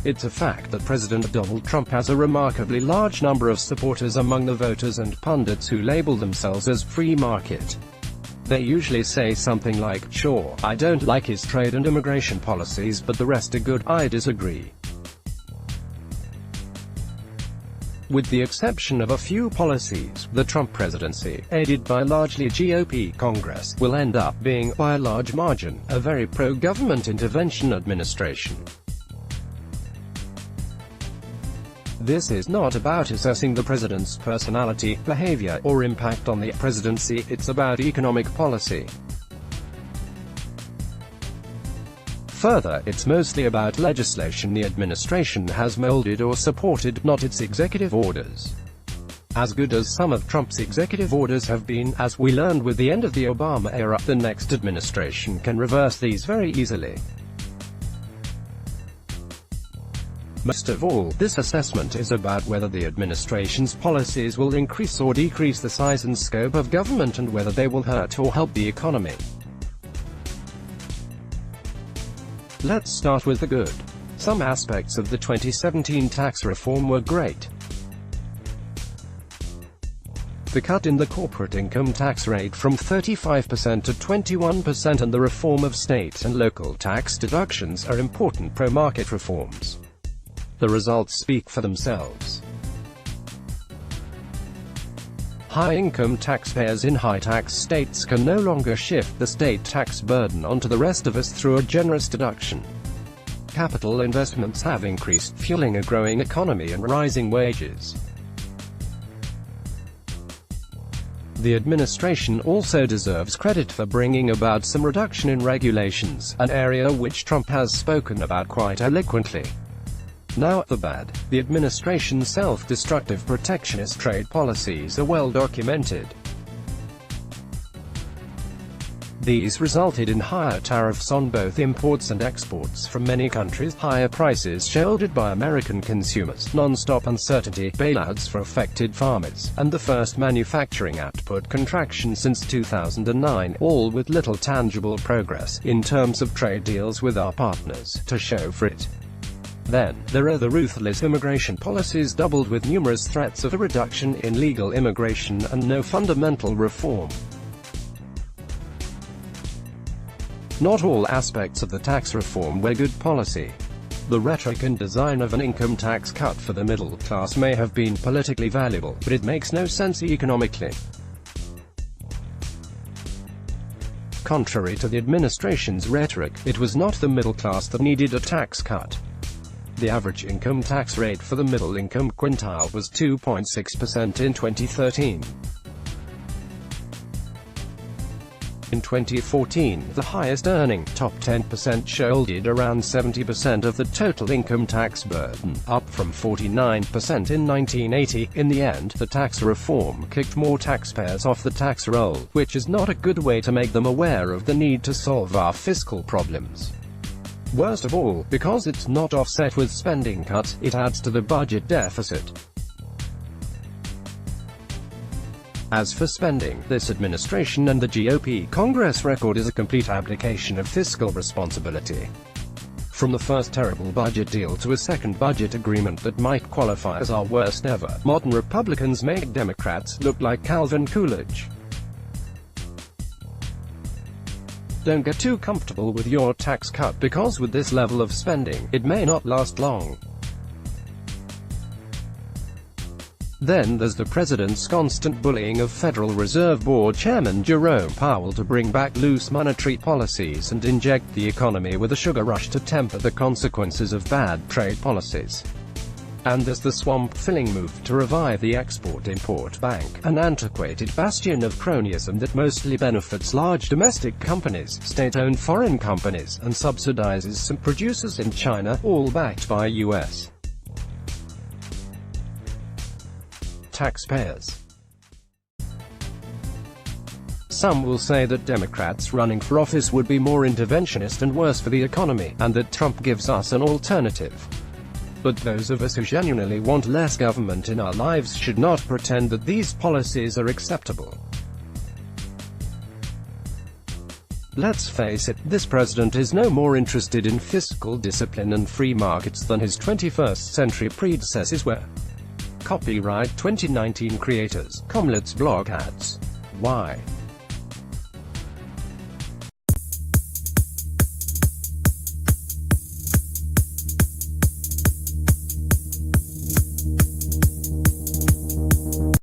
It's a fact that President Donald Trump has a remarkably large number of supporters among the voters and pundits who label themselves as free market. They usually say something like, "Sure, I don't like his trade and immigration policies, but the rest are good, I disagree." With the exception of a few policies, the Trump presidency, aided by largely GOP Congress, will end up being, by a large margin, a very pro-government intervention administration. This is not about assessing the president's personality, behavior, or impact on the presidency, it's about economic policy. Further, it's mostly about legislation the administration has molded or supported, not its executive orders. As good as some of Trump's executive orders have been, as we learned with the end of the Obama era, the next administration can reverse these very easily. Most of all, this assessment is about whether the administration's policies will increase or decrease the size and scope of government and whether they will hurt or help the economy. Let's start with the good. Some aspects of the 2017 tax reform were great. The cut in the corporate income tax rate from 35% to 21% and the reform of state and local tax deductions are important pro-market reforms. The results speak for themselves. High-income taxpayers in high-tax states can no longer shift the state tax burden onto the rest of us through a generous deduction. Capital investments have increased, fueling a growing economy and rising wages. The administration also deserves credit for bringing about some reduction in regulations, an area which Trump has spoken about quite eloquently. Now, the bad. The administration's self-destructive protectionist trade policies are well documented. These resulted in higher tariffs on both imports and exports from many countries, higher prices shouldered by American consumers, non-stop uncertainty, bailouts for affected farmers, and the first manufacturing output contraction since 2009, all with little tangible progress, in terms of trade deals with our partners, to show for it. Then, there are the ruthless immigration policies doubled with numerous threats of a reduction in legal immigration and no fundamental reform. Not all aspects of the tax reform were good policy. The rhetoric and design of an income tax cut for the middle class may have been politically valuable, but it makes no sense economically. Contrary to the administration's rhetoric, it was not the middle class that needed a tax cut. The average income tax rate for the middle-income quintile was 2.6% in 2013. In 2014, the highest-earning, top 10% shouldered around 70% of the total income tax burden, up from 49% in 1980. In the end, the tax reform kicked more taxpayers off the tax roll, which is not a good way to make them aware of the need to solve our fiscal problems. Worst of all, because it's not offset with spending cuts, it adds to the budget deficit. As for spending, this administration and the GOP Congress record is a complete abdication of fiscal responsibility. From the first terrible budget deal to a second budget agreement that might qualify as our worst ever, modern Republicans make Democrats look like Calvin Coolidge. Don't get too comfortable with your tax cut, because with this level of spending, it may not last long. Then there's the president's constant bullying of Federal Reserve Board Chairman Jerome Powell to bring back loose monetary policies and inject the economy with a sugar rush to temper the consequences of bad trade policies. And there's the swamp-filling move to revive the Export-Import Bank, an antiquated bastion of cronyism that mostly benefits large domestic companies, state-owned foreign companies, and subsidizes some producers in China, all backed by U.S. taxpayers. Some will say that Democrats running for office would be more interventionist and worse for the economy, and that Trump gives us an alternative. But those of us who genuinely want less government in our lives should not pretend that these policies are acceptable. Let's face it, this president is no more interested in fiscal discipline and free markets than his 21st century predecessors were. Copyright 2019 creators, Kamala's blog ads. Why?